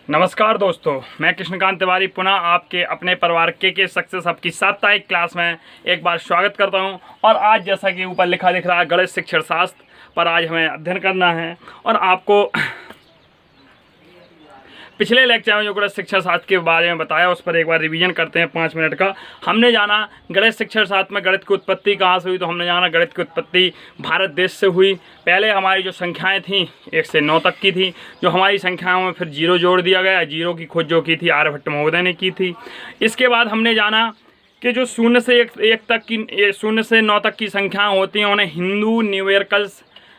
नमस्कार दोस्तों, मैं कृष्णकांत तिवारी पुनः आपके अपने परिवार के सक्सेस हब की साप्ताहिक क्लास में एक बार स्वागत करता हूं। और आज जैसा कि ऊपर लिखा दिख रहा है, गणित शिक्षण शास्त्र पर आज हमें अध्ययन करना है। और आपको पिछले लेक्चर में जो गणित शिक्षण शास्त्र के बारे में बताया उस पर एक बार रिवीजन करते हैं 5 मिनट का। हमने जाना गणित शिक्षण शास्त्र में गणित की उत्पत्ति कहाँ से हुई, तो हमने जाना गणित की उत्पत्ति भारत देश से हुई। पहले हमारी जो संख्याएं थीं 1 से 9 तक की थी, जो हमारी संख्याओं में फिर जीरो जोड़ दिया गया। जीरो की खोज जो की थी आर्यभट्ट महोदय ने की थी। इसके बाद हमने जाना कि जो 0 से 1 तक की 0 से 9 तक की संख्याएँ होती हैं उन्हें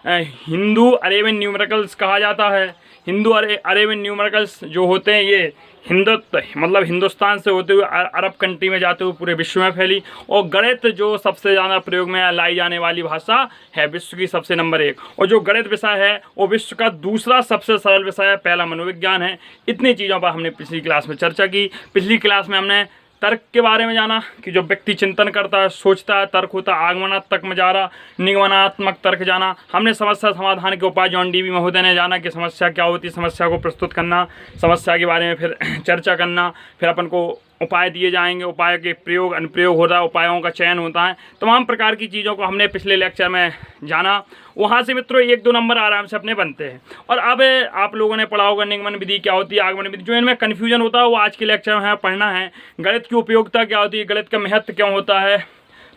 हिंदू अरेबियन न्यूमेरिकल्स कहा जाता है। हिंदू अरेबियन न्यूमेरिकल्स जो होते हैं ये हिंदुस्तान से होते हुए अरब कंट्री में जाते हुए पूरे विश्व में फैली। और गणित जो सबसे ज़्यादा प्रयोग में लाई जाने वाली भाषा है, विश्व की सबसे नंबर 1। और जो गणित विषय है वो विश्व का दूसरा सबसे सरल विषय है, पहला मनोविज्ञान है। इतनी चीज़ों पर हमने पिछली क्लास में चर्चा की। पिछली क्लास में हमने तर्क के बारे में जाना कि जो व्यक्ति चिंतन करता है, सोचता है, तर्क होता है। आगमनात्मक में जा रहा, निगमनात्मक तर्क जाना। हमने समस्या समाधान के उपाय जॉन डीवी महोदय ने जाना कि समस्या क्या होती है, समस्या को प्रस्तुत करना, समस्या के बारे में फिर चर्चा करना। फिर अपन को उपाय दिए जाएंगे, उपाय के प्रयोग अनुप्रयोग होता है, उपायों का चयन होता है। तमाम प्रकार की चीज़ों को हमने पिछले लेक्चर में जाना। वहाँ से मित्रों 1-2 नंबर आराम से अपने बनते हैं। और अब आप लोगों ने पढ़ा होगा निगमन विधि क्या होती है, आगमन विधि। जो इनमें कन्फ्यूजन होता है वो आज के लेक्चर में पढ़ना है। गणित की उपयोगिता क्या होती है, गणित का महत्व क्यों होता है।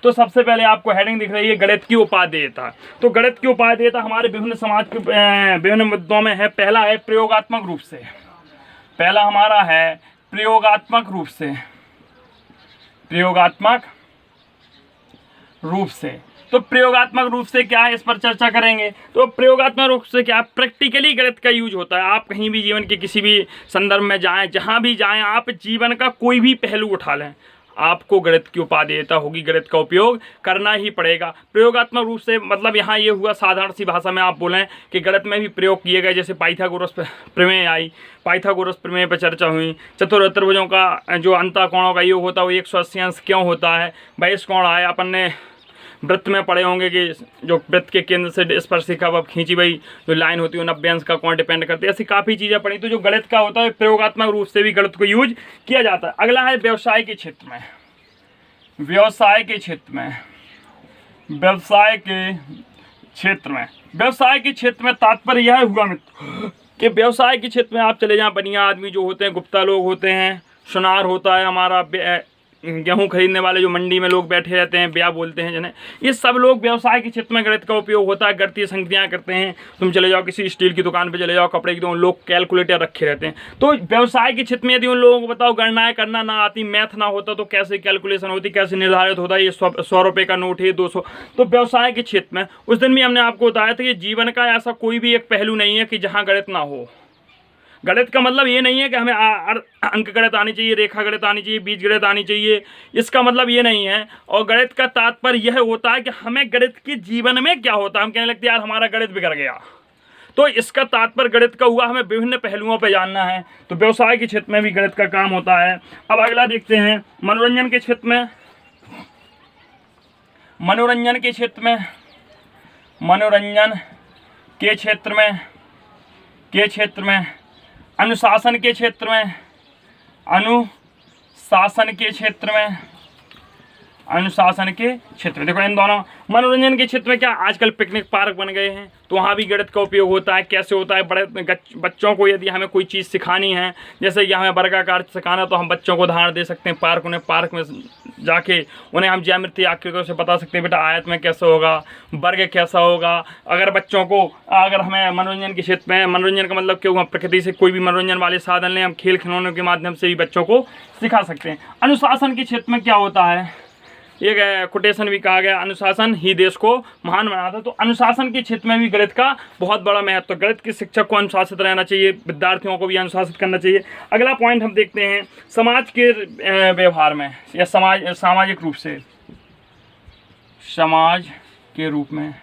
तो सबसे पहले आपको हेडिंग दिख रही है गणित की उपादेयता। तो गणित की उपादेयता हमारे विभिन्न समाज के विभिन्न मुद्दों में है। पहला है प्रयोगात्मक रूप से। पहला हमारा है प्रयोगात्मक रूप से। प्रयोगात्मक रूप से तो प्रयोगात्मक रूप से क्या है, इस पर चर्चा करेंगे। तो प्रयोगात्मक रूप से क्या, प्रैक्टिकली गणित का यूज होता है। आप कहीं भी जीवन के किसी भी संदर्भ में जाएं, जहां भी जाएं, आप जीवन का कोई भी पहलू उठा लें, आपको गणित की उपादेयता होगी, गणित का उपयोग करना ही पड़ेगा। प्रयोगात्मक रूप से मतलब यहाँ ये हुआ, साधारण सी भाषा में आप बोलें कि गणित में भी प्रयोग किए गए। जैसे पाइथागोरस प्रमेय आई, पाइथागोरस प्रमेय पर चर्चा हुई। चतुर्भुजों का जो अंतःकोणों का योग होता है वो 180 अंश क्यों होता है, बहिष कोण आया। अपन ने वृत्त में पढ़े होंगे कि जो वृत्त के केंद्र से स्पर्शिका अब खींची गई जो लाइन होती है 90 अंश का कोण डिपेंड करती है। ऐसी काफ़ी चीज़ें पढ़ी। तो जो गणित का होता है प्रयोगात्मक रूप से भी गणित को यूज किया जाता है। अगला है व्यवसाय के क्षेत्र में। व्यवसाय के क्षेत्र में, व्यवसाय के क्षेत्र में, व्यवसाय के क्षेत्र में तात्पर्य यह हुआ मित्र कि व्यवसाय के क्षेत्र में आप चले जाएं, बनिया आदमी जो होते हैं, गुप्ता लोग होते हैं, सुनार होता है हमारा, गेहूं खरीदने वाले जो मंडी में लोग बैठे रहते हैं, ब्याह बोलते हैं जिन्हें, ये सब लोग व्यवसाय के क्षेत्र में गणित का उपयोग होता है। गणितीय संख्याएं करते हैं। तुम चले जाओ किसी स्टील की दुकान पे चले जाओ, कपड़े की, तो उन लोग कैलकुलेटर रखे रहते हैं। तो व्यवसाय के क्षेत्र में यदि उन लोगों को बताओ गणनाएं करना ना आती, मैथ ना होता, तो कैसे कैलकुलेशन होती, कैसे निर्धारित होता है ये 100 रुपये का नोट है 200। तो व्यवसाय के क्षेत्र में उस दिन भी हमने आपको बताया था कि जीवन का ऐसा कोई भी एक पहलू नहीं है कि जहाँ गणित ना हो। गणित का मतलब ये नहीं है कि हमें अंक गणित आनी चाहिए, रेखा गणित आनी चाहिए, बीज गणित आनी चाहिए, इसका मतलब ये नहीं है। और गणित का तात्पर्य यह होता है कि हमें गणित के जीवन में क्या होता है। हम कहने लगते हैं यार हमारा गणित बिगड़ गया, तो इसका तात्पर्य गणित का हुआ हमें विभिन्न पहलुओं पर जानना है। तो व्यवसाय के क्षेत्र में भी गणित का काम होता है। अब अगला देखते हैं मनोरंजन के क्षेत्र में। मनोरंजन के क्षेत्र में, मनोरंजन के क्षेत्र में, अनुशासन के क्षेत्र में, अनुशासन के क्षेत्र में, अनुशासन के क्षेत्र में। देखो इन दोनों, मनोरंजन के क्षेत्र में क्या, आजकल पिकनिक पार्क बन गए हैं, तो वहाँ भी गणित का उपयोग होता है। कैसे होता है, बड़े बच्चों को यदि हमें कोई चीज़ सिखानी है, जैसे कि हमें वर्गाकार सिखाना, तो हम बच्चों को उदाहरण दे सकते हैं। उन्हें पार्क में जाके उन्हें हम ज्यामितीय आकृतियों से बता सकते हैं, बेटा आयत में कैसा होगा, वर्ग कैसा होगा। अगर बच्चों को, अगर हमें मनोरंजन के क्षेत्र में, मनोरंजन का मतलब क्यों, हम प्रकृति से कोई भी मनोरंजन वाले साधन लें, हम खेल खिलौनों के माध्यम से भी बच्चों को सिखा सकते हैं। अनुशासन के क्षेत्र में क्या होता है, एक कोटेशन भी कहा गया, अनुशासन ही देश को महान बनाता। तो अनुशासन के क्षेत्र में भी गणित का बहुत बड़ा महत्व। तो गणित के शिक्षक को अनुशासित रहना चाहिए, विद्यार्थियों को भी अनुशासित करना चाहिए। अगला पॉइंट हम देखते हैं समाज के व्यवहार में, या सामाजिक रूप से, समाज के रूप में,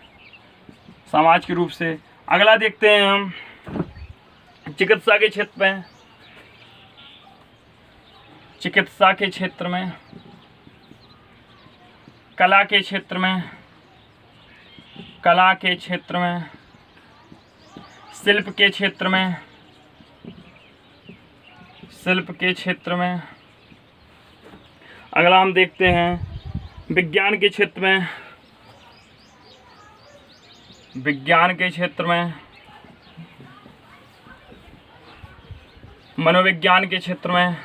समाज के रूप से। अगला देखते हैं हम चिकित्सा के क्षेत्र में, चिकित्सा के क्षेत्र में, कला के क्षेत्र में, कला के क्षेत्र में, शिल्प के क्षेत्र में, शिल्प के क्षेत्र में। अगला हम देखते हैं विज्ञान के क्षेत्र में, विज्ञान के क्षेत्र में, मनोविज्ञान के क्षेत्र में,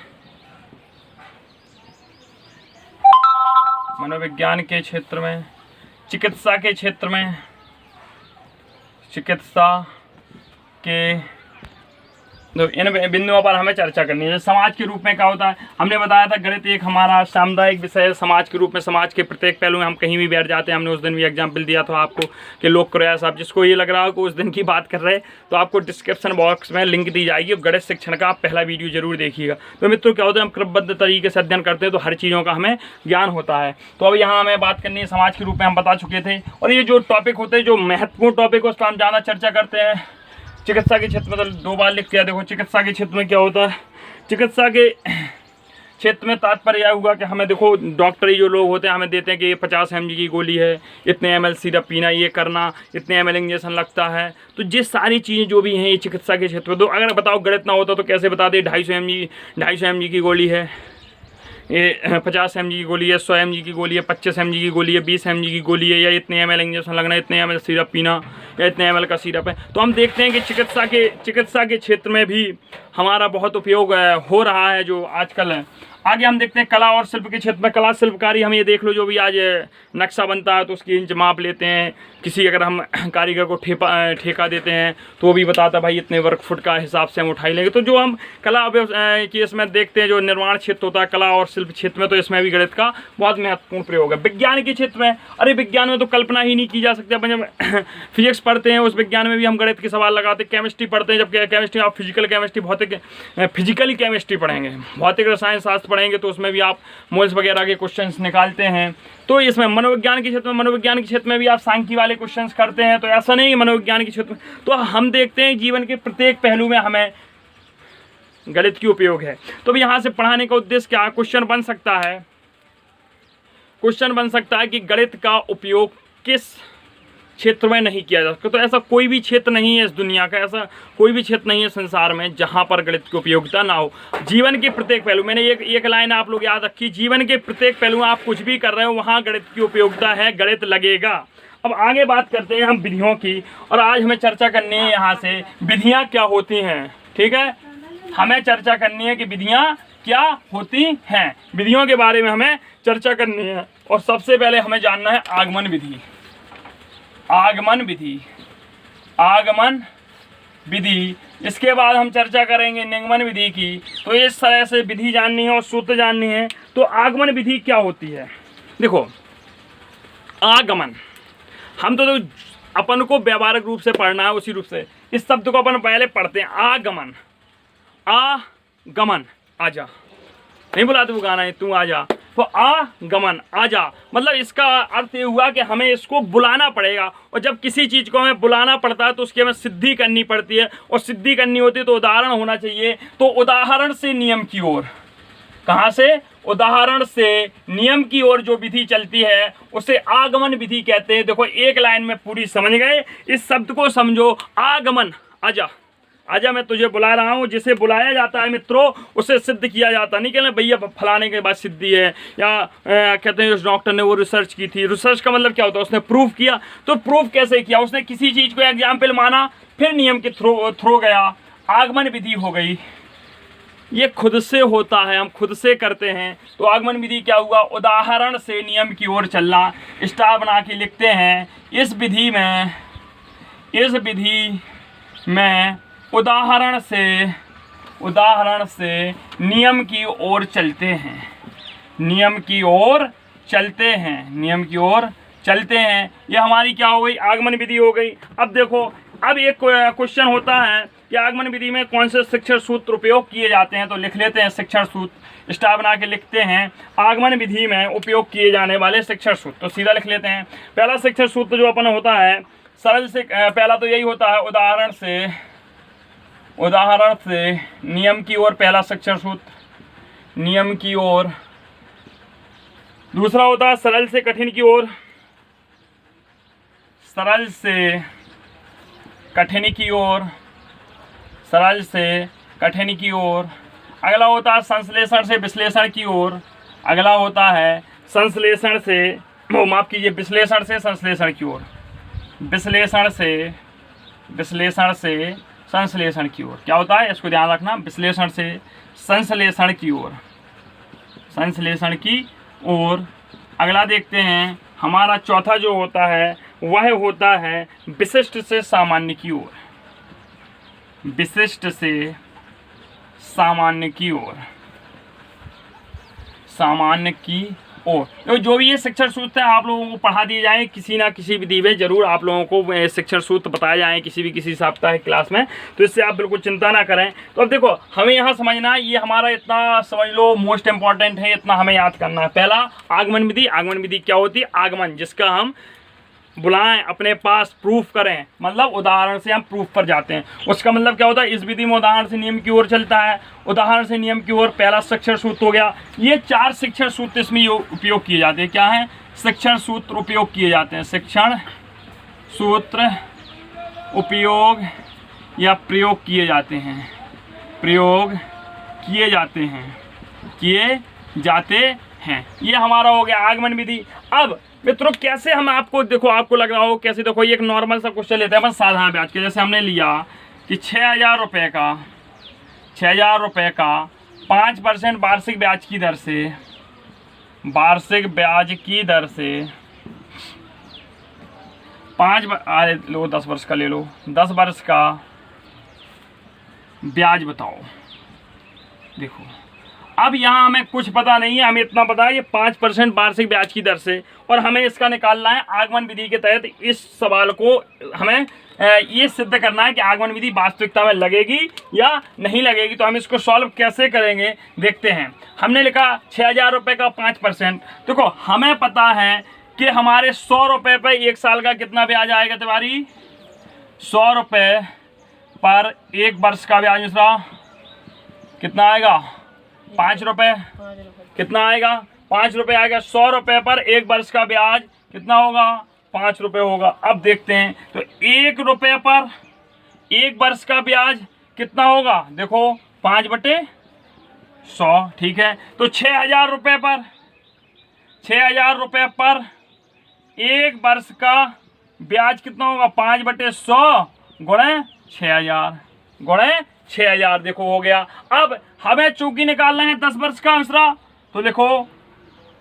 मनोविज्ञान के क्षेत्र में, चिकित्सा के क्षेत्र में, चिकित्सा के, तो इन बिंदुओं पर हमें चर्चा करनी है। समाज के रूप में क्या होता है, हमने बताया था गणित एक हमारा सामुदायिक विषय है। समाज के रूप में समाज के प्रत्येक पहलू में हम कहीं भी बैठ जाते हैं। हमने उस दिन भी एग्जाम्पल दिया था आपको कि लोक प्रयास, आप जिसको ये लग रहा हो कि उस दिन की बात कर रहे हैं तो आपको डिस्क्रिप्शन बॉक्स में लिंक दी जाएगी, गणित शिक्षण का आप पहला वीडियो जरूर देखिएगा। तो मित्रों क्या होता है, हम क्रमबद्ध तरीके से अध्ययन करते हैं तो हर चीज़ों का हमें ज्ञान होता है। तो अब यहाँ हमें बात करनी है समाज के रूप में, हम बता चुके थे। और ये जो टॉपिक होते हैं, जो महत्वपूर्ण टॉपिक है उस पर हम ज़्यादा चर्चा करते हैं। चिकित्सा के क्षेत्र में तो 2 बार लिख दिया। देखो चिकित्सा के क्षेत्र में क्या होता है, चिकित्सा के क्षेत्र में तात्पर्य यह हुआ कि हमें देखो डॉक्टरी जो लोग होते हैं हमें देते हैं कि ये 50 mg की गोली है, इतने ml सिरप पीना, ये करना, इतने ml इंजेक्शन लगता है। तो ये सारी चीज़ें जो भी हैं ये चिकित्सा के क्षेत्र में। तो अगर बताओ गणित ना होता तो कैसे बता दे 250 mg की गोली है, ये 50 mg की गोली है, 100 mg की गोली है, 25 mg की गोली है, 20 mg की गोली है, या इतने ml इंजेक्शन लगना, इतने ml सिरप पीना, या इतने ml का सिरप है। तो हम देखते हैं कि चिकित्सा के क्षेत्र में भी हमारा बहुत उपयोग हो रहा है जो आजकल है। आगे हम देखते हैं कला और शिल्प के क्षेत्र में। कला शिल्पकारी, हम ये देख लो जो भी आज नक्शा बनता है तो उसकी इंच माप लेते हैं। किसी अगर हम कारीगर को ठेका देते हैं तो वो भी बताता है भाई इतने वर्ग फुट का हिसाब से हम उठाई लेंगे। तो जो हम कला की इसमें देखते हैं, जो निर्माण क्षेत्र होता है कला और शिल्प क्षेत्र में, तो इसमें भी गणित का बहुत महत्वपूर्ण प्रयोग है। विज्ञान के क्षेत्र में, अरे विज्ञान में तो कल्पना ही नहीं की जा सकती। अपन जब फिजिक्स पढ़ते हैं उस विज्ञान में भी हम गणित के सवाल लगाते हैं। केमिस्ट्री पढ़ते हैं, जब केमिस्ट्री आप फिजिकल केमिस्ट्री, फिजिकली केमिस्ट्री पढ़ेंगे, भौतिक रसायन शास्त्र पढ़ेंगे तो उसमें भी आप मोल्स वगैरह के क्वेश्चंस निकालते हैं। तो इसमें मनोविज्ञान के क्षेत्र में भी आप सांख्यिकी वाले क्वेश्चंस करते हैं। तो ऐसा नहीं है मनोविज्ञान के क्षेत्र में, तो हम देखते हैं जीवन के प्रत्येक पहलू में हमें गणित की उपयोग है। तो भी यहाँ से पढ़ाने का उद्देश्य क्या, क्वेश्चन बन सकता है कि गणित का उपयोग किस क्षेत्र में नहीं किया जा सकता। तो ऐसा कोई भी क्षेत्र नहीं है इस दुनिया का, ऐसा कोई भी क्षेत्र नहीं है संसार में जहाँ पर गणित की उपयोगिता ना हो। जीवन के प्रत्येक पहलू, मैंने एक लाइन आप लोग याद रखी, जीवन के प्रत्येक पहलू आप कुछ भी कर रहे हो वहाँ गणित की उपयोगिता है, गणित लगेगा। अब आगे बात करते हैं हम विधियों की, और आज हमें चर्चा करनी है यहाँ से विधियाँ क्या होती हैं। ठीक है, हमें चर्चा करनी है कि विधियाँ क्या होती हैं, विधियों के बारे में हमें चर्चा करनी है। और सबसे पहले हमें जानना है आगमन विधि। आगमन विधि, इसके बाद हम चर्चा करेंगे निगमन विधि की। तो इस तरह से विधि जाननी है और सूत्र जाननी है। तो आगमन विधि क्या होती है, देखो आगमन, हम तो अपन को व्यावहारिक रूप से पढ़ना है, उसी रूप से इस शब्द को अपन पहले पढ़ते हैं। आगमन, आगमन, आजा, नहीं बुलाते वो गाना है तू आजा, तो आगमन, आजा, मतलब इसका अर्थ ये हुआ कि हमें इसको बुलाना पड़ेगा। और जब किसी चीज़ को हमें बुलाना पड़ता है तो उसकी हमें सिद्धि करनी पड़ती है, और सिद्धि करनी होती है तो उदाहरण होना चाहिए। तो उदाहरण से नियम की ओर, कहाँ से, उदाहरण से नियम की ओर जो विधि चलती है उसे आगमन विधि कहते हैं। देखो एक लाइन में पूरी समझ गए, इस शब्द को समझो, आगमन, आजा, आजा मैं तुझे बुला रहा हूँ। जिसे बुलाया जाता है मित्रों उसे सिद्ध किया जाता, नहीं कहना भैया फलाने के बाद सिद्धि है, या कहते हैं उस डॉक्टर ने वो रिसर्च की थी। रिसर्च का मतलब क्या होता है, उसने प्रूफ किया। तो प्रूफ कैसे किया, उसने किसी चीज़ को एग्जाम्पल माना, फिर नियम के थ्रो गया, आगमन विधि हो गई। ये खुद से होता है, हम खुद से करते हैं। तो आगमन विधि क्या हुआ, उदाहरण से नियम की ओर चलना। स्टार बना के लिखते हैं, इस विधि में उदाहरण से नियम की ओर चलते हैं, नियम की ओर चलते हैं। ये हमारी क्या हो गई, आगमन विधि हो गई। अब देखो, अब एक क्वेश्चन होता है कि आगमन विधि में कौन से शिक्षण सूत्र उपयोग किए जाते हैं। तो लिख लेते हैं शिक्षण सूत्र, स्टार बना के लिखते हैं आगमन विधि में उपयोग किए जाने वाले शिक्षण सूत्र। तो सीधा लिख लेते हैं। पहला शिक्षण सूत्र जो अपन होता है सरल से, पहला तो यही होता है उदाहरण से नियम की ओर, पहला शिक्षण सूत्र नियम की ओर। दूसरा होता है सरल से कठिन की ओर, सरल से कठिन की ओर। अगला होता है संश्लेषण से विश्लेषण की ओर, अगला होता है संश्लेषण से, माफ कीजिए, विश्लेषण से संश्लेषण की ओर, विश्लेषण से संश्लेषण की ओर। क्या होता है इसको ध्यान रखना, विश्लेषण से संश्लेषण की ओर, संश्लेषण की ओर। अगला देखते हैं हमारा चौथा जो होता है वह होता है विशिष्ट से सामान्य की ओर, विशिष्ट से सामान्य की ओर, सामान्य की ओर। तो जो भी ये शिक्षण सूत्र है आप लोगों को पढ़ा दिए जाए, किसी ना किसी विधि में जरूर आप लोगों को शिक्षण सूत्र बताए जाएँ किसी साप्ताहिक क्लास में, तो इससे आप बिल्कुल चिंता ना करें। तो अब देखो हमें यहाँ समझना है, ये हमारा इतना समझ लो मोस्ट इंपॉर्टेंट है, इतना हमें याद करना है। पहला आगमन विधि। आगमन विधि क्या होती है? आगमन, जिसका हम बुलाएं, अपने पास प्रूफ करें, मतलब उदाहरण से हम प्रूफ पर जाते हैं। उसका मतलब क्या होता है? इस विधि में उदाहरण से नियम की ओर चलता है, उदाहरण से नियम की ओर पहला शिक्षण सूत्र हो गया। ये 4 शिक्षण सूत्र इसमें उपयोग किए जाते हैं। क्या है? शिक्षण सूत्र उपयोग किए जाते हैं, शिक्षण सूत्र उपयोग या प्रयोग किए जाते हैं, प्रयोग किए जाते हैं। ये हमारा हो गया आगमन विधि। अब मित्रों कैसे हम आपको देखो, आपको लग रहा हो कैसे, देखो ये एक नॉर्मल सा क्वेश्चन लेते हैं बस साधारण ब्याज के। जैसे हमने लिया कि 6,000 रुपये का 5% वार्षिक ब्याज की दर से, वार्षिक ब्याज की दर से 10 वर्ष का ले लो, 10 वर्ष का ब्याज बताओ। देखो अब यहाँ हमें कुछ पता नहीं है, हमें इतना पता है ये 5% वार्षिक ब्याज की दर से, और हमें इसका निकालना है आगमन विधि के तहत। इस सवाल को हमें ये सिद्ध करना है कि आगमन विधि वास्तविकता में लगेगी या नहीं लगेगी। तो हम इसको सॉल्व कैसे करेंगे देखते हैं। हमने लिखा 6,000 रुपये का 5%। देखो हमें पता है कि हमारे 100 रुपये पर 1 साल का कितना ब्याज आएगा तिवारी? 100 रुपये पर 1 वर्ष का ब्याज मिश्रा कितना आएगा? 5 रुपये। कितना आएगा? 5 रुपये आएगा। 100 रुपये पर 1 वर्ष का ब्याज कितना होगा? 5 रुपये होगा। अब देखते हैं तो 1 रुपये पर 1 वर्ष का ब्याज कितना होगा? देखो 5/100, ठीक है। तो 6,000 रुपये पर 1 वर्ष का ब्याज कितना होगा? 5/100 गुणे 6,000 देखो हो गया। अब हमें चूंकि निकालना है 10 वर्ष का मिश्रा, तो देखो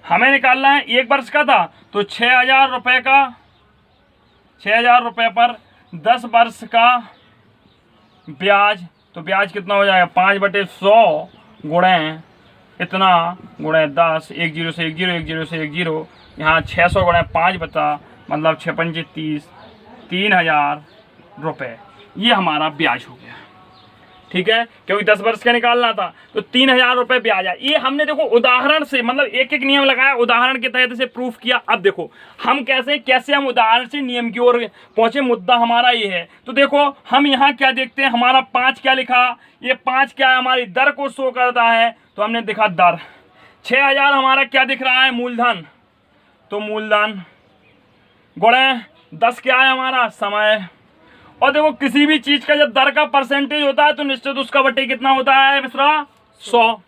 हमें निकालना है 1 वर्ष का था, तो 6,000 रुपये का 6,000 रुपये पर 10 वर्ष का ब्याज, तो ब्याज कितना हो जाएगा? 5/100 गुणे इतना गुणे 10, 1 0 से 1 0, 1 0 से 1 0, यहाँ 600 गुणे 5 बता, मतलब 6 5 30, 3,000 रुपये ये हमारा ब्याज हो गया, ठीक है। क्योंकि 10 वर्ष का निकालना था तो 3,000 रुपये ब्याज आया। ये हमने देखो उदाहरण से, मतलब एक एक नियम लगाया, उदाहरण के तहत से प्रूफ किया। अब देखो हम कैसे हम उदाहरण से नियम की ओर पहुंचे, मुद्दा हमारा ये है। तो देखो हम यहाँ क्या देखते हैं, हमारा 5 क्या लिखा? ये 5 क्या है? हमारी दर को शो करता है, तो हमने देखा दर। 6,000 हमारा क्या दिख रहा है? मूलधन, तो मूलधन गुणे 10 क्या है हमारा? समय। और देखो किसी भी चीज का जब दर का परसेंटेज होता है तो निश्चित उसका बटे कितना होता है मिश्रा? 100।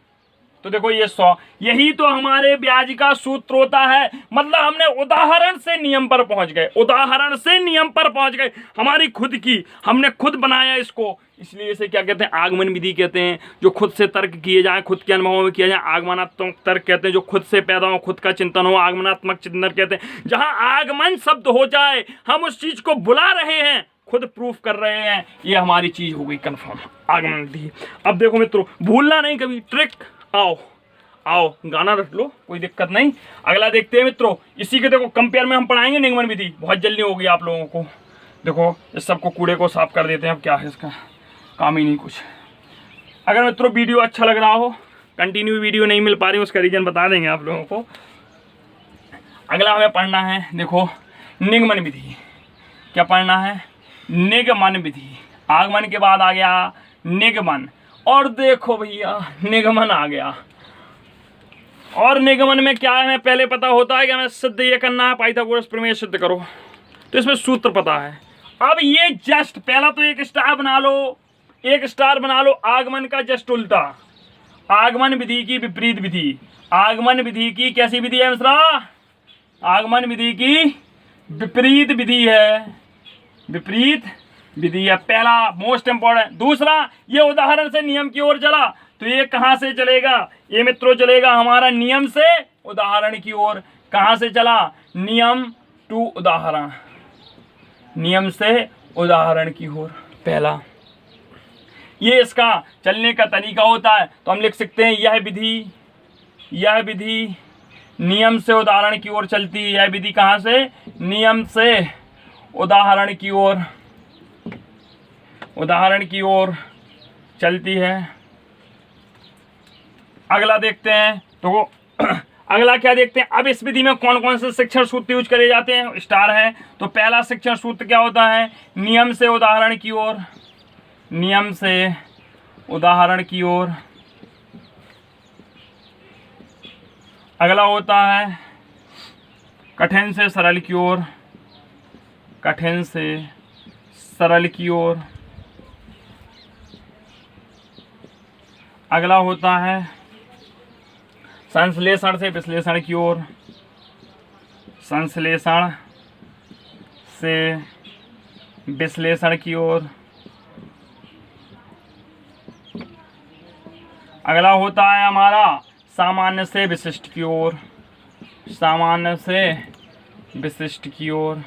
तो देखो ये 100, यही तो हमारे ब्याज का सूत्र होता है। मतलब हमने उदाहरण से नियम पर पहुंच गए, उदाहरण से नियम पर पहुंच गए, हमारी खुद की, हमने खुद बनाया इसको। इसलिए इसे क्या कहते हैं? आगमन विधि कहते हैं। जो खुद से तर्क किए जाए, खुद के अनुभवों में किया जाए, आगमनात्मक तर्क कहते हैं। जो खुद से पैदा हो, खुद का चिंतन हो, आगमनात्मक चिंतन कहते हैं। जहां आगमन शब्द हो जाए, हम उस चीज को बुला रहे हैं, खुद प्रूफ कर रहे हैं, ये हमारी चीज हो गई कंफर्म, आगमन विधि। अब देखो मित्रों, भूलना नहीं कभी ट्रिक। आओ गाना रख लो, कोई दिक्कत नहीं। अगला देखते हैं मित्रों, इसी के देखो कंपेयर में हम पढ़ाएंगे निगमन विधि। बहुत जल्दी होगी आप लोगों को। देखो इस सबको कूड़े को साफ कर देते हैं। अब क्या है इसका काम ही नहीं कुछ। अगर मित्रों वीडियो अच्छा लग रहा हो, कंटिन्यू वीडियो नहीं मिल पा रही, उसका रीजन बता देंगे आप लोगों को। अगला हमें पढ़ना है, देखो निगमन विधि। क्या पढ़ना है? निगमन विधि। आगमन के बाद आ गया निगमन, और देखो भैया निगमन आ गया। और निगमन में क्या है, हमें पहले पता होता है कि हमें सिद्ध ये करना है, पाइथागोरस प्रमेय सिद्ध करो, तो इसमें सूत्र पता है। अब ये जस्ट पहला तो एक स्टार बना लो, आगमन का जस्ट उल्टा। आगमन विधि की विपरीत विधि। आगमन विधि की कैसी विधि है मित्रा? आगमन विधि की विपरीत विधि है, विपरीत विधि है, पहला मोस्ट इंपॉर्टेंट। दूसरा, ये उदाहरण से नियम की ओर चला, तो ये कहां से चलेगा? ये मित्रों चलेगा हमारा नियम से उदाहरण की ओर। कहां से चला? नियम टू उदाहरण, नियम से उदाहरण की ओर। पहला ये इसका चलने का तरीका होता है, तो हम लिख सकते हैं यह विधि नियम से उदाहरण की ओर चलती है। यह विधि कहां से? नियम से उदाहरण की ओर, उदाहरण की ओर चलती है। अगला देखते हैं, तो अगला क्या देखते हैं? अब इस विधि में कौन कौन से शिक्षण सूत्र यूज करे जाते हैं? स्टार है। तो पहला शिक्षण सूत्र क्या होता है? नियम से उदाहरण की ओर, नियम से उदाहरण की ओर। अगला होता है कठिन से सरल की ओर, कठिन से सरल की ओर। अगला होता है संश्लेषण से विश्लेषण की ओर, संश्लेषण से विश्लेषण की ओर। अगला होता है हमारा सामान्य से विशिष्ट की ओर, सामान्य से विशिष्ट की ओर,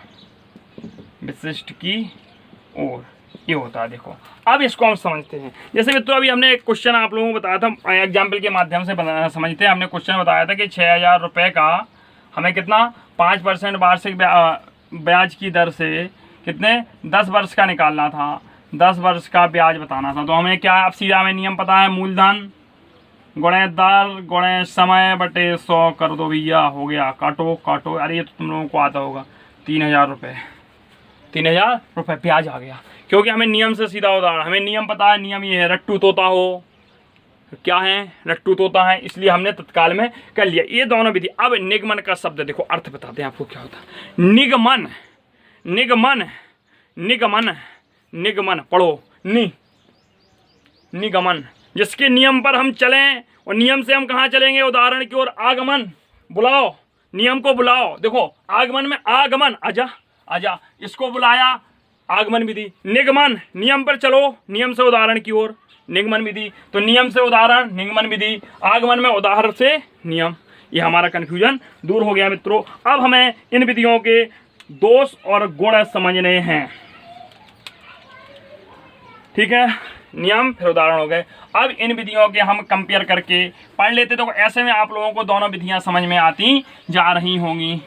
विशिष्ट की ओर। ये होता है। देखो अब इसको हम समझते हैं। जैसे मित्रों अभी हमने एक क्वेश्चन आप लोगों को बताया था, एग्जाम्पल के माध्यम से समझते हैं। हमने क्वेश्चन बताया था कि 6,000 रुपये का हमें कितना 5% वार्षिक ब्याज की दर से कितने 10 वर्ष का निकालना था, 10 वर्ष का ब्याज बताना था। तो हमें क्या, अब सीधा हमें नियम पता है, मूलधन गुणे दर गुणे समय बटे 100 कर दो भैया, हो गया। काटो काटो, अरे ये तो तुम लोगों को आता होगा। 3,000 रुपये, 3,000 रुपये ब्याज आ गया, क्योंकि हमें नियम से सीधा उदाहरण, हमें नियम पता है। नियम ये है रट्टू तोता हो, क्या है? रट्टू तोता है, इसलिए हमने तत्काल में कर लिया। ये दोनों विधि। अब निगमन का शब्द देखो, अर्थ बताते हैं आपको क्या होता है। निगमन, निगमन, निगमन, निगमन पढ़ो, निगमन, जिसके नियम पर हम चलें, और नियम से हम कहाँ चलेंगे? उदाहरण की ओर। आगमन, बुलाओ, नियम को बुलाओ। देखो आगमन में आगमन, आजा आजा, इसको बुलाया, आगमन विधि। निगमन, नियम पर चलो, नियम से उदाहरण की ओर, निगमन विधि। तो नियम से उदाहरण, निगमन विधि। आगमन में उदाहरण से नियम। ये हमारा कन्फ्यूजन दूर हो गया मित्रों। अब हमें इन विधियों के दोष और गुण समझने हैं, ठीक है? नियम फिर उदाहरण हो गए। अब इन विधियों के हम कंपेयर करके पढ़ लेते, तो ऐसे में आप लोगों को दोनों विधियां समझ में आती जा रही होंगी।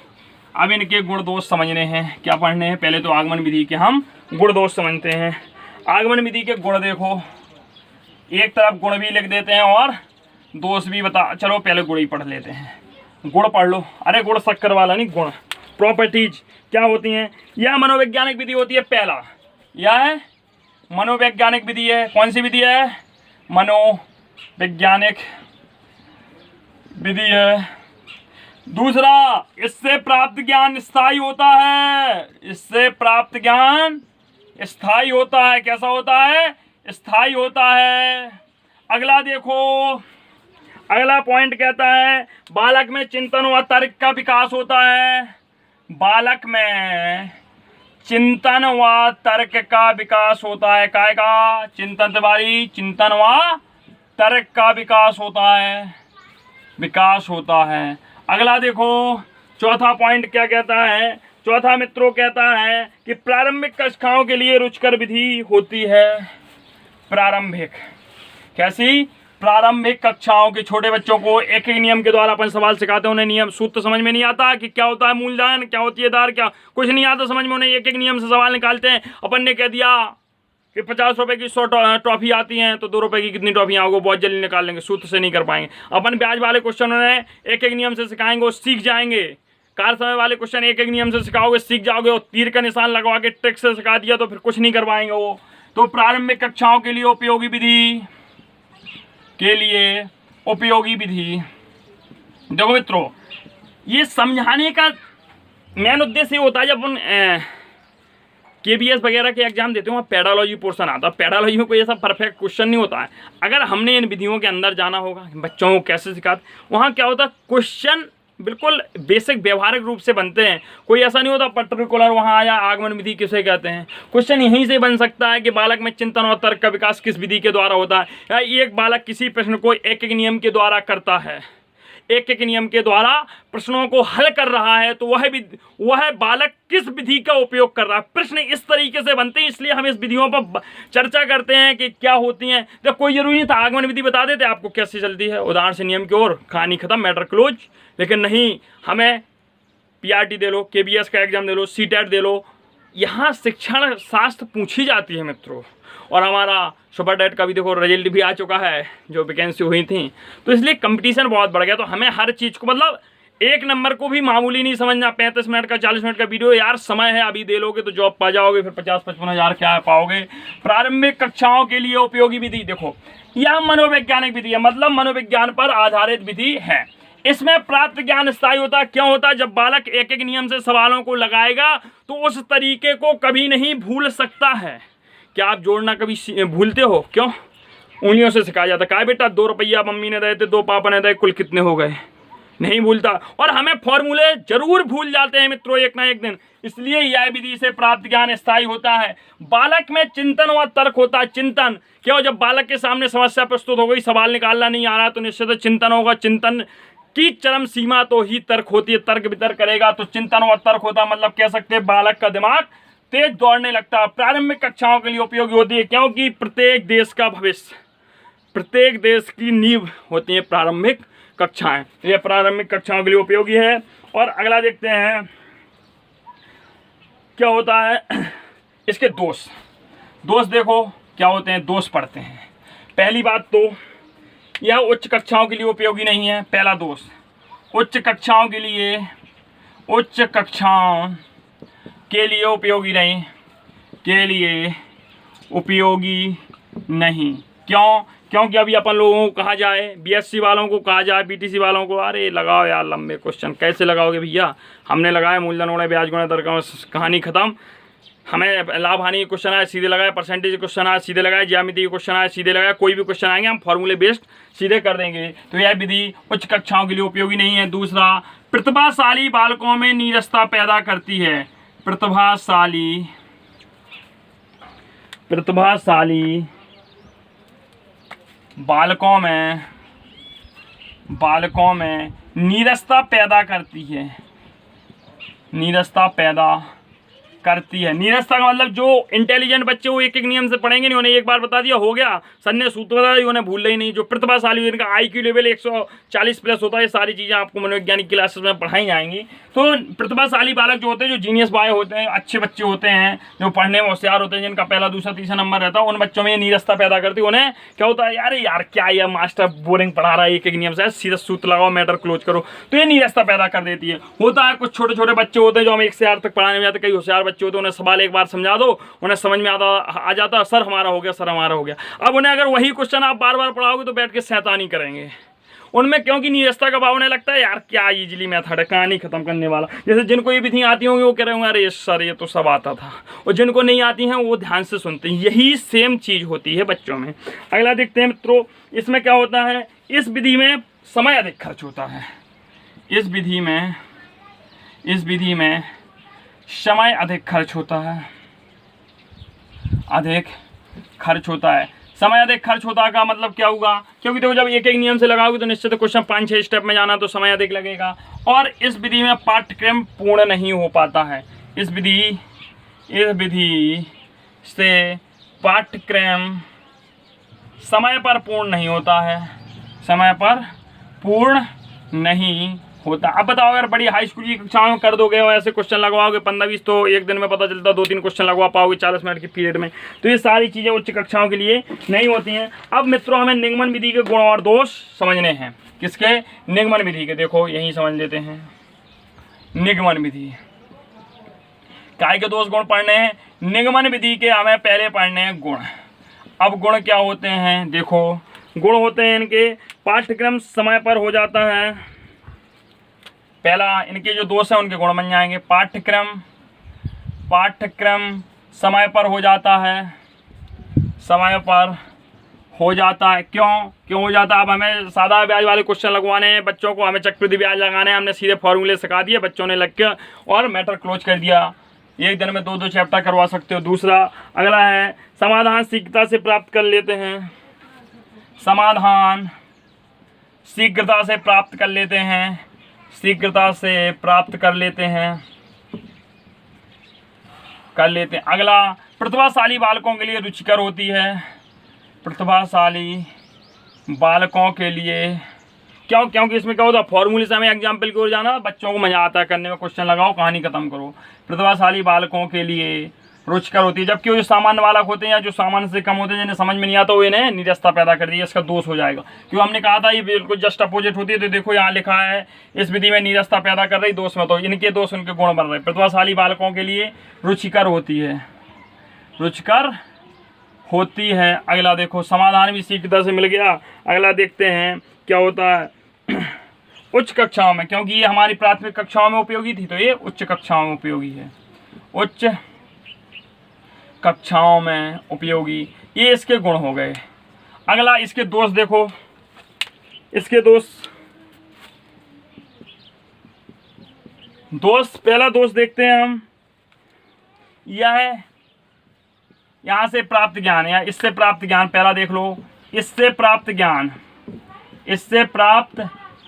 अब इनके गुण दोष समझने हैं। क्या पढ़ने हैं? पहले तो आगमन विधि के हम गुण दोष समझते हैं। आगमन विधि के गुण देखो, एक तरफ गुण भी लिख देते हैं और दोष भी बता। चलो पहले गुण ही पढ़ लेते हैं। गुण पढ़ लो। अरे गुण शक्कर वाला नहीं, गुण। प्रॉपर्टीज क्या होती हैं? यह मनोवैज्ञानिक विधि होती है। पहला यह मनोवैज्ञानिक विधि है। कौन सी विधि है? मनोवैज्ञानिक विधि है। दूसरा, इससे प्राप्त ज्ञान स्थायी होता है। इससे प्राप्त ज्ञान स्थायी होता है। कैसा होता है? स्थायी होता है। अगला देखो, अगला पॉइंट कहता है बालक में चिंतन व तर्क का विकास होता है। बालक में चिंतन व तर्क का विकास होता है। काय का? चिंतन तिवारी, चिंतन व तर्क का विकास होता है, विकास होता है। अगला देखो, चौथा पॉइंट क्या कहता है? चौथा मित्रों कहता है कि प्रारंभिक कक्षाओं के लिए रुचिकर विधि होती है। प्रारंभिक, कैसी? प्रारंभिक कक्षाओं के छोटे बच्चों को एक एक नियम के द्वारा अपन सवाल सिखाते हैं। उन्हें नियम सूत्र समझ में नहीं आता कि क्या होता है मूलधन, क्या होती है दर, क्या कुछ नहीं आता समझ में। उन्हें एक एक नियम से सवाल निकालते हैं। अपन ने कह दिया कि 50 रुपए की 100 ट्रॉफी आती हैं, तो 2 रुपए की कितनी ट्रॉफियाँ होगी बहुत जल्दी निकाल लेंगे, सूत्र से नहीं कर पाएंगे। अपन ब्याज वाले क्वेश्चन उन्हें एक एक नियम से सिखाएंगे, वो सीख जाएंगे। कार समय वाले क्वेश्चन एक एक नियम से सिखाओगे, सीख जाओगे। और तीर का निशान लगवा के ट्रिक से सिखा दिया तो फिर कुछ नहीं कर पाएंगे वो। तो प्रारंभिक कक्षाओं के लिए उपयोगी विधि, के लिए उपयोगी विधि। देखो मित्रों, ये समझाने का मेन उद्देश्य होता है, जब केबीएस वगैरह के एग्जाम देते हो वहाँ पेडालॉजी पोर्शन आता है। पेडालॉजी में कोई ऐसा परफेक्ट क्वेश्चन नहीं होता है। अगर हमने इन विधियों के अंदर जाना होगा, बच्चों को कैसे सिखाते, वहाँ क्या होता है क्वेश्चन बिल्कुल बेसिक व्यवहारिक रूप से बनते हैं। कोई ऐसा नहीं होता पर्टिकुलर वहाँ आया आगमन विधि किसे कहते हैं। क्वेश्चन यहीं से बन सकता है कि बालक में चिंतन और तर्क का विकास किस विधि के द्वारा होता है, या एक बालक किसी प्रश्न को एक एक नियम के द्वारा करता है, एक एक नियम के द्वारा प्रश्नों को हल कर रहा है, तो वह बालक किस विधि का उपयोग कर रहा है। प्रश्न इस तरीके से बनते हैं, इसलिए हम इस विधियों पर चर्चा करते हैं कि क्या होती हैं। तो कोई जरूरी नहीं था आगमन विधि बता देते आपको कैसे चलती है, उदाहरण से नियम की ओर, कहानी खत्म, मैटर क्लोज। लेकिन नहीं, हमें पीआरटी दे लो, केबीएस का एग्जाम दे लो, सीटेट दे लो, यहाँ शिक्षण शास्त्र पूछी जाती है मित्रों। और हमारा सुपर डेट का भी देखो रिजल्ट भी आ चुका है, जो वैकेंसी हुई थी, तो इसलिए कंपटीशन बहुत बढ़ गया। तो हमें हर चीज़ को मतलब एक नंबर को भी मामूली नहीं समझना। 35 मिनट का 40 मिनट का वीडियो यार समय है, अभी दे लोगे तो जॉब पा जाओगे, फिर 50-55 हज़ार क्या पाओगे। प्रारंभिक कक्षाओं के लिए उपयोगी विधि देखो, यह मनोवैज्ञानिक विधि है, मतलब मनोविज्ञान पर आधारित विधि है। इसमें प्राप्त ज्ञान स्थायी होता है। क्यों होता है? जब बालक एक एक नियम से सवालों को लगाएगा तो उस तरीके को कभी नहीं भूल सकता है। क्या आप जोड़ना कभी भूलते हो? क्यों? उंगलियों से सिखाया जाता है। कहा बेटा 2 रुपया मम्मी ने दिए थे, 2 पापा ने दिए, कुल कितने हो गए? नहीं भूलता। और हमें फॉर्मूले जरूर भूल जाते हैं मित्रों एक ना एक दिन। इसलिए यह विधि से प्राप्त ज्ञान स्थायी होता है। बालक में चिंतन व तर्क होता है। चिंतन क्यों? जब बालक के सामने समस्या प्रस्तुत हो गई, सवाल निकालना नहीं आ रहा, तो निश्चित चिंतन होगा। चिंतन की चरम सीमा तो ही तर्क होती है। तर्क वितर्क करेगा तो चिंतन और तर्क होता, मतलब कह सकते हैं बालक का दिमाग तेज दौड़ने लगता है। प्रारंभिक कक्षाओं के लिए उपयोगी होती है, क्योंकि प्रत्येक देश का भविष्य, प्रत्येक देश की नींव होती है प्रारंभिक कक्षाएं। ये प्रारंभिक कक्षाओं के लिए उपयोगी है। और अगला देखते हैं क्या होता है इसके दोष। दोष देखो क्या होते हैं, दोष पढ़ते हैं। पहली बात तो यह उच्च कक्षाओं के लिए उपयोगी नहीं है। पहला दोष, उच्च कक्षाओं के लिए उपयोगी नहीं, के लिए उपयोगी नहीं। क्यों? क्योंकि अभी अपन लोगों को कहा जाए, बीएससी वालों को कहा जाए, बीटीसी वालों को, अरे लगाओ यार लंबे क्वेश्चन, कैसे लगाओगे भैया? हमने लगाया मूलधन गुणे ब्याज गुणे दर का, कहानी खत्म। हमें लाभ हानि क्वेश्चन आए सीधे लगाए, परसेंटेज क्वेश्चन आए सीधे लगाए, ज्यामिति क्वेश्चन आए सीधे लगाए, कोई भी क्वेश्चन आएंगे हम फॉर्मूले बेस्ड सीधे कर देंगे। तो यह विधि उच्च कक्षाओं के लिए उपयोगी नहीं है। दूसरा, प्रतिभाशाली बालकों में नीरसता पैदा करती है। प्रतिभाशाली बालकों में नीरसता पैदा करती है। नीरसता का मतलब जो इंटेलिजेंट बच्चे वो एक एक नियम से पढ़ेंगे नहीं, उन्हें एक बार बता दिया हो गया, सर ने सूत्र बता दिया, उन्हें भूल ही नहीं। जो प्रतिभाशाली इनका IQ लेवल 140 प्लस होता है। ये सारी चीज़ें आपको मनोवैज्ञानिक क्लासेस में पढ़ाई जाएंगी। तो प्रतिभाशाली बालक जो होते हैं, जो जीनियस बॉय होते हैं, अच्छे बच्चे होते हैं, जो पढ़ने में होशियार होते हैं, जिनका पहला दूसरा तीसरा नंबर रहता है, उन बच्चों में ये नीरसता पैदा करती है। उन्हें क्या होता है, यार क्या ये मास्टर बोरिंग पढ़ा रहा है, एक एक नियम से सीधा सूत्र लगाओ, मैटर क्लोज करो, तो ये नीरसता पैदा कर देती है। होता है कुछ छोटे छोटे बच्चे होते हैं जो हम 1 से 8 तक पढ़ाने में जाते, कई होशियार बच्चे होते हैं, उन्हें सवाल एक बार समझा दो, उन्हें समझ में आ जाता, सर हमारा हो गया, सर हमारा हो गया। अब उन्हें अगर वही क्वेश्चन आप बार बार पढ़ाओगे तो बैठ के शैतानी करेंगे उनमें, क्योंकि नीरसता का भाव उन्हें लगता है यार क्या इजीली मेथड है, कहानी खत्म करने वाला। जैसे जिनको ये विधि आती होंगी वो कह रहे होंगे अरे सर ये तो सब आता था, और जिनको नहीं आती हैं वो ध्यान से सुनते हैं। यही सेम चीज़ होती है बच्चों में। अगला देखते हैं मित्रों, इसमें क्या होता है, इस विधि में समय अधिक खर्च होता है। इस विधि में समय अधिक खर्च होता है। समय अधिक खर्च होता का मतलब क्या होगा, क्योंकि देखो जब एक एक नियम से लगाओगे तो निश्चित क्वेश्चन 5-6 स्टेप में जाना, तो समय अधिक लगेगा। और इस विधि में पाठ्यक्रम पूर्ण नहीं हो पाता है। इस विधि से पाठ्यक्रम समय पर पूर्ण नहीं होता है। अब बताओ अगर बड़ी हाई स्कूल की कक्षाओं में कर दोगे और ऐसे क्वेश्चन लगवाओगे 15-20, तो एक दिन में पता चलता 2-3 क्वेश्चन लगवा पाओगे 40 मिनट के पीरियड में। तो ये सारी चीज़ें उच्च कक्षाओं के लिए नहीं होती हैं। अब मित्रों हमें निगमन विधि के गुण और दोष समझने हैं। किसके? निगमन विधि के। देखो यहीं समझ लेते हैं। निगमन विधि काय के दोष गुण पढ़ने हैं। निगमन विधि के हमें पहले पढ़ने हैं गुण। अब गुण क्या होते हैं, देखो गुण होते हैं इनके, पाठ्यक्रम समय पर हो जाता है। पहला इनके जो दोष हैं उनके गुण बन जाएंगे। पाठ्यक्रम समय पर हो जाता है, समय पर हो जाता है। क्यों हो जाता है? अब हमें सादा ब्याज वाले क्वेश्चन लगवाने हैं बच्चों को, हमें चक्रवृद्धि ब्याज लगाने हैं, हमने सीधे फॉर्मूले सिखा दिए, बच्चों ने लग के और मैटर क्लोज कर दिया। एक दिन में 2-2 चैप्टर करवा सकते हो। दूसरा अगला है समाधान शीघ्रता से प्राप्त कर लेते हैं, समाधान शीघ्रता से प्राप्त कर लेते हैं, शीघ्रता से प्राप्त कर लेते हैं। अगला प्रतिभाशाली बालकों के लिए रुचिकर होती है, प्रतिभाशाली बालकों के लिए। क्योंकि इसमें क्या होता है, फॉर्मूले से हमें एग्जाम्पल की ओर जाना, बच्चों को मजा आता है करने में, क्वेश्चन लगाओ कहानी खत्म करो। प्रतिभाशाली बालकों के लिए रुचिकर होती है, जबकि वो जो सामान्य बालक होते हैं या जो सामान्य से कम होते हैं जिन्हें समझ में नहीं आता वो इन्हें निरस्ता पैदा कर दिया, इसका दोष हो जाएगा। क्यों हमने कहा था ये बिल्कुल जस्ट अपोजिट होती है, तो देखो यहाँ लिखा है इस विधि में निरस्ता पैदा कर रही, दोष में तो इनके दोष उनके गुण बन रहे। प्रतिभाशाली बालकों के लिए रुचिकर होती है, रुचिकर होती है। अगला देखो समाधान भी शीघ्रता से मिल गया। अगला देखते हैं क्या होता है उच्च कक्षाओं में, क्योंकि ये हमारी प्राथमिक कक्षाओं में उपयोगी थी तो ये उच्च कक्षाओं में उपयोगी है, उच्च कक्षाओं में उपयोगी। ये इसके गुण हो गए। अगला इसके दोष देखो, इसके दोष पहला दोष देखते हैं हम, यह यहाँ से प्राप्त ज्ञान या इससे प्राप्त ज्ञान, पहला देख लो, इससे प्राप्त ज्ञान, इससे प्राप्त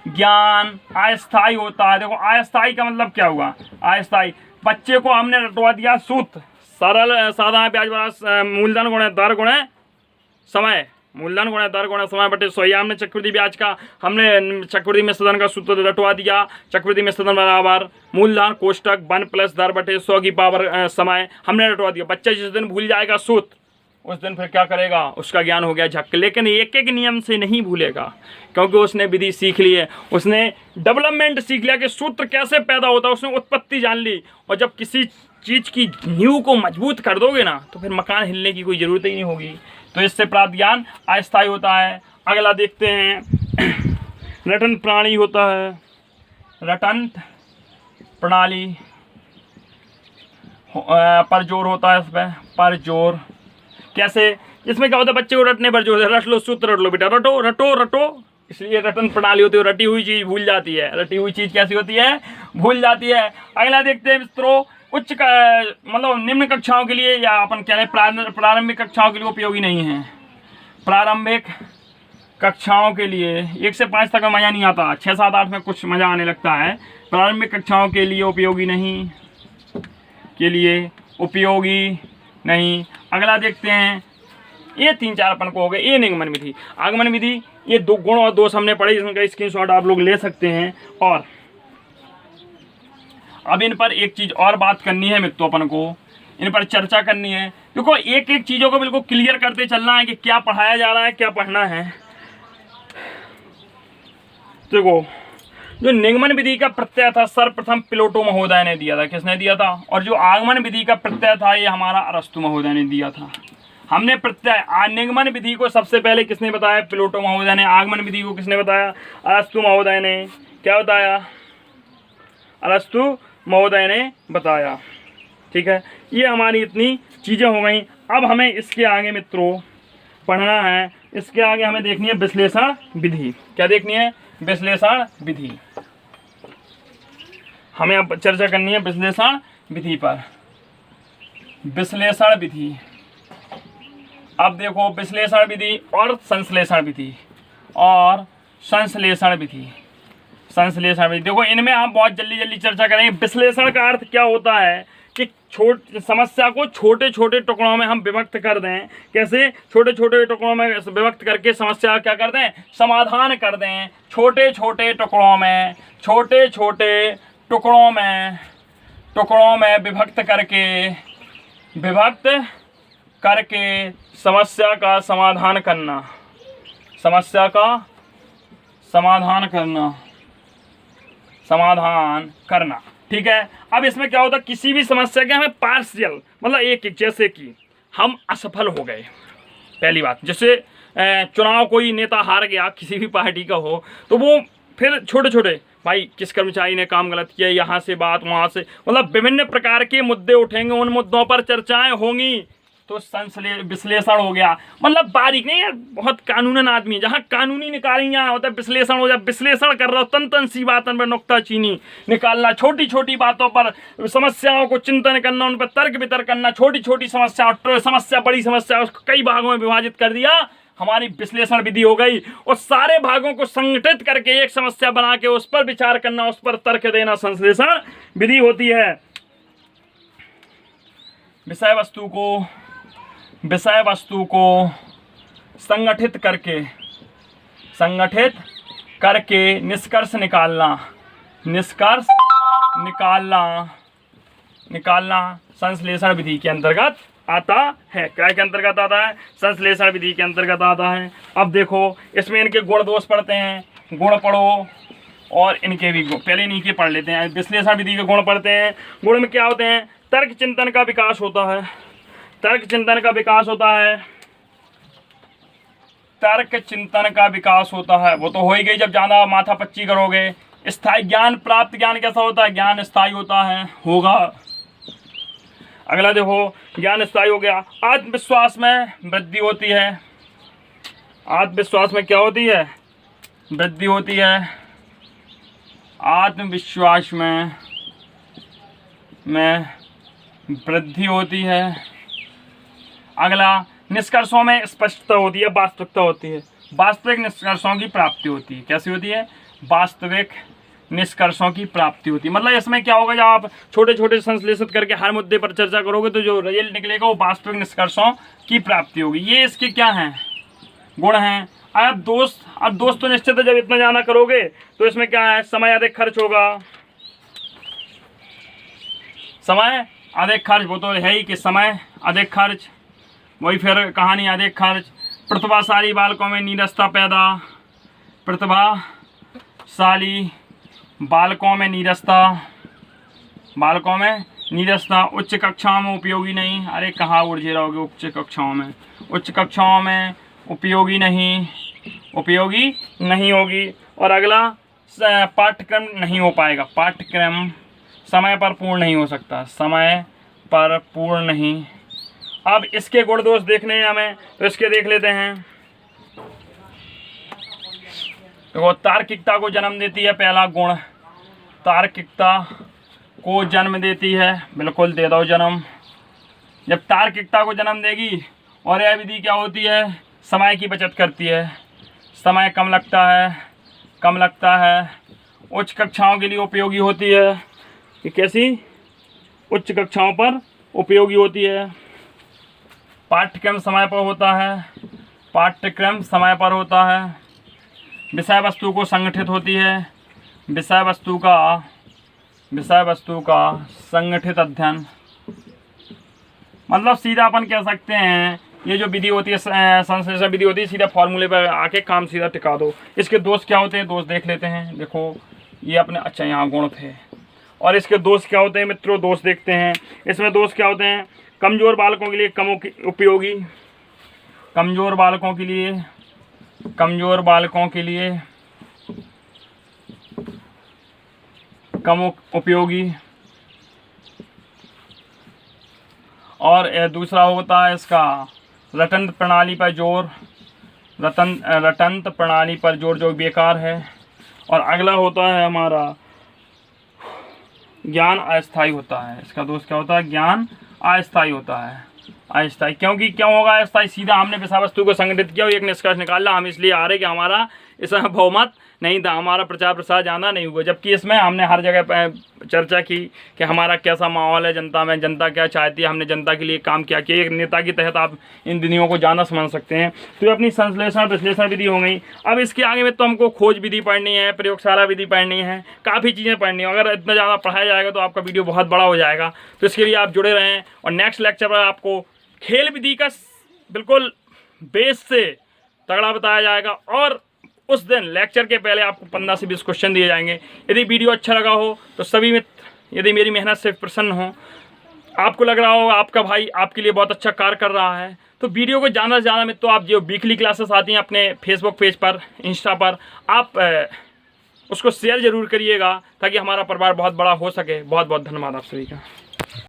ज्ञान अस्थायी होता है। देखो अस्थायी का मतलब क्या हुआ, अस्थायी बच्चे को हमने रटवा दिया सूत्र, सरल साधारण ब्याज वाला मूलधन गुणे दर गुणे समय, मूलधन गुणे दर गुणे समय बटे 100। हमने चक्रवृद्धि ब्याज का, हमने चक्रवृद्धि मिश्रधन का सूत्र रटवा दिया, चक्रवृद्धि मिश्रधन बराबर मूलधन कोष्टक 1 प्लस दर बटे 100 की पावर समय, हमने रटवा दिया। बच्चा जिस दिन भूल जाएगा सूत्र उस दिन फिर क्या करेगा, उसका ज्ञान हो गया झक। लेकिन एक एक नियम से नहीं भूलेगा, क्योंकि उसने विधि सीख ली है, उसने डेवलपमेंट सीख लिया कि सूत्र कैसे पैदा होता है, उसने उत्पत्ति जान ली। और जब किसी चीज़ की नींव को मजबूत कर दोगे ना तो फिर मकान हिलने की कोई ज़रूरत ही नहीं होगी। तो इससे प्राप्त ज्ञान अस्थायी होता है। अगला देखते हैं रटन प्रणाली होता है, रटन प्रणाली पर जोर होता है, इसमें पर जोर कैसे, इसमें क्या होता है बच्चे को रटने पर जोर, रट लो सूत्र, रट लो बेटा, रटो रटो रटो, इसलिए रटन प्रणाली होती है। रटी हुई चीज़ भूल जाती है, रटी हुई चीज़ कैसी होती है, भूल जाती है। अगला देखते हैं मित्रों उच्च का मतलब निम्न कक्षाओं के लिए, या अपन कह रहे प्रारंभिक कक्षाओं के लिए उपयोगी नहीं है। प्रारंभिक कक्षाओं के लिए 1 से 5 तक में मज़ा नहीं आता, 6, 7, 8 में कुछ मज़ा आने लगता है। प्रारंभिक कक्षाओं के लिए उपयोगी नहीं, के लिए उपयोगी नहीं। अगला देखते हैं, ये 3-4 अपन को हो गए। ये निगमन विधि, आगमन विधि, ये 2 गुण और दोष हमने पढ़े, जिनका स्क्रीनशॉट आप लोग ले सकते हैं। और अब इन पर एक चीज़ और बात करनी है मित्रों, अपन को इन पर चर्चा करनी है। देखो एक एक चीज़ों को बिल्कुल क्लियर करते चलना है कि क्या पढ़ाया जा रहा है, क्या पढ़ना है। देखो जो निगमन विधि का प्रत्यय था सर्वप्रथम प्लेटो महोदय ने दिया था। किसने दिया था? और जो आगमन विधि का प्रत्यय था ये हमारा अरस्तु महोदय ने दिया था। हमने प्रत्यय निगमन विधि को सबसे पहले किसने बताया? प्लेटो महोदय ने। आगमन विधि को किसने बताया? अरस्तु महोदय ने। क्या बताया? अरस्तु महोदय ने बताया। ठीक है, ये हमारी इतनी चीज़ें हो गई। अब हमें इसके आगे मित्रों पढ़ना है, इसके आगे हमें देखनी है विश्लेषण विधि। क्या देखनी है? विश्लेषण विधि। हमें अब चर्चा करनी है विश्लेषण विधि पर। विश्लेषण विधि, अब देखो विश्लेषण विधि और संश्लेषण विधि और संश्लेषण विधि। संश्लेषण विधि देखो, इनमें हम बहुत जल्दी चर्चा करेंगे। विश्लेषण का अर्थ क्या होता है कि समस्या को छोटे छोटे टुकड़ों में हम विभक्त कर दें। कैसे? छोटे छोटे टुकड़ों में विभक्त करके समस्या क्या कर दें? समाधान कर दें। छोटे छोटे टुकड़ों में, छोटे छोटे टुकड़ों में विभक्त करके समस्या का समाधान करना। समस्या का समाधान करना। ठीक है, अब इसमें क्या होता है, किसी भी समस्या के हमें पार्शियल मतलब एक जैसे कि हम असफल हो गए। पहली बात, जैसे चुनाव कोई नेता हार गया, किसी भी पार्टी का हो, तो वो फिर छोटे छोटे भाई किस कर्मचारी ने काम गलत किया, यहाँ से बात वहाँ से, मतलब विभिन्न प्रकार के मुद्दे उठेंगे, उन मुद्दों पर चर्चाएं होंगी। तो विश्लेषण हो गया, मतलब बारीक नहीं है, बहुत कानूनन आदमी है, जहाँ कानूनी निकालेंगे यहाँ होता है विश्लेषण हो जाए। विश्लेषण कर रहा हो तन तन सी बातों पर नुक्ताचीनी निकालना, छोटी छोटी बातों पर समस्याओं को चिंतन करना, उन पर तर्क वितर्क करना, छोटी छोटी समस्या बड़ी समस्या उसको कई भागों में विभाजित कर दिया, हमारी विश्लेषण विधि हो गई। और सारे भागों को संगठित करके एक समस्या बना के उस पर विचार करना, उस पर तर्क देना संश्लेषण विधि होती है। विषय वस्तु को संगठित करके निष्कर्ष निकालना संश्लेषण विधि के अंतर्गत आता है। क्या के अंतर्गत आता है? संश्लेषण विधि के अंतर्गत आता है। अब देखो इसमें इनके गुण दोष पढ़ते हैं, गुण पढ़ो और इनके भी गुण, पहले इन्हीं के पढ़ लेते हैं। विश्लेषण विधि के गुण पढ़ते हैं। गुण में क्या होते हैं? तर्क चिंतन का विकास होता है, तर्क चिंतन का विकास होता है, वो तो हो ही गई जब ज़्यादा माथा पच्ची करोगे। स्थायी ज्ञान प्राप्त, ज्ञान कैसा होता है? ज्ञान स्थायी होता है, होगा। अगला देखो, ज्ञान स्थायी हो गया। आत्मविश्वास में वृद्धि होती है, आत्मविश्वास में क्या होती है? वृद्धि होती है। आत्मविश्वास में वृद्धि होती है। अगला, निष्कर्षों में स्पष्टता होती है, वास्तविकता होती है, वास्तविक निष्कर्षों की प्राप्ति होती है। कैसी होती है? वास्तविक निष्कर्षों की प्राप्ति होती है। मतलब इसमें क्या होगा, जब आप छोटे छोटे संश्लेषित करके हर मुद्दे पर चर्चा करोगे तो जो रिजल्ट निकलेगा वो वास्तविक निष्कर्षों की प्राप्ति होगी। ये इसके क्या हैं? गुण हैं। अब दोस्त तो निश्चित है, जब इतना जाना करोगे तो इसमें क्या है? समय अधिक खर्च होगा, समय अधिक खर्च, वो तो है ही कि समय अधिक खर्च, वही फिर कहानी अधिक खर्च। प्रतिभाशाली बालकों में नीरसता पैदा, प्रतिभाशाली बालकों में नीरसता, उच्च कक्षाओं में उपयोगी नहीं। अरे कहाँ उलझे रहोगे उच्च कक्षाओं में उपयोगी नहीं होगी। और अगला, पाठ्यक्रम नहीं हो पाएगा, पाठ्यक्रम समय पर पूर्ण नहीं हो सकता, समय पर पूर्ण नहीं। अब इसके गुण दोष देखने हैं हमें, तो इसके देख लेते हैं। देखो, तार्किकता को जन्म देती है, पहला गुण तार्किकता को जन्म देती है। बिल्कुल दे दो जन्म। जब तार्किकता को जन्म देगी, और यह विधि क्या होती है? समय की बचत करती है, समय कम लगता है। उच्च कक्षाओं के लिए उपयोगी होती है। ये कैसी? उच्च कक्षाओं पर उपयोगी होती है। पाठ्यक्रम समय पर होता है। विषय वस्तु को संगठित होती है, विषय वस्तु का संगठित अध्ययन। मतलब सीधा अपन कह सकते हैं, ये जो विधि होती है, संश्लेषण विधि होती है, सीधा फॉर्मूले पर आके काम सीधा टिका दो। इसके दोष क्या होते हैं? दोष देख लेते हैं। देखो ये अपने, अच्छा यहाँ गुण थे, और इसके दोष क्या होते हैं मित्रों? दोष देखते हैं। इसमें दोष क्या होते हैं? कमज़ोर बालकों के लिए कम उपयोगी, कमज़ोर बालकों के लिए कम उपयोगी। और दूसरा होता है इसका रटंत प्रणाली पर जोर, रटंत प्रणाली पर जोर जो बेकार है। और अगला होता है हमारा ज्ञान अस्थायी होता है। इसका दोष क्या होता है? ज्ञान अस्थायी होता है। अस्थायी क्यों होगा अस्थायी? सीधा हमने विषय वस्तु को संगठित किया और एक निष्कर्ष निकाला, हम इसलिए आ रहे कि हमारा इसमें बहुमत नहीं था, हमारा प्रचार प्रसार ज़्यादा नहीं हुआ। जबकि इसमें हमने हर जगह चर्चा की कि हमारा कैसा माहौल है जनता में, जनता क्या चाहती है, हमने जनता के लिए काम क्या किया। एक नेता के तहत आप इन विधियों को ज़्यादा समझ सकते हैं। तो ये अपनी संश्लेषण विश्लेषण विधि हो गई। अब इसके आगे में तो हमको खोज विधि पढ़नी है, प्रयोगशाला विधि पढ़नी है, काफ़ी चीज़ें पढ़नी है। अगर इतना ज़्यादा पढ़ाया जाएगा तो आपका वीडियो बहुत बड़ा हो जाएगा। तो इसके लिए आप जुड़े रहें, और नेक्स्ट लेक्चर पर आपको खेल विधि का बिल्कुल बेस से तगड़ा बताया जाएगा। और उस दिन लेक्चर के पहले आपको 15 से 20 क्वेश्चन दिए जाएंगे। यदि वीडियो अच्छा लगा हो तो सभी मित्र, यदि मेरी मेहनत से प्रसन्न हो, आपको लग रहा हो आपका भाई आपके लिए बहुत अच्छा कार्य कर रहा है, तो वीडियो को ज़्यादा से ज़्यादा मित्रों, आप जो वीकली क्लासेस आती हैं अपने फेसबुक पेज पर, इंस्टा पर, आप उसको शेयर ज़रूर करिएगा ताकि हमारा परिवार बहुत बड़ा हो सके। बहुत बहुत धन्यवाद आप सभी का।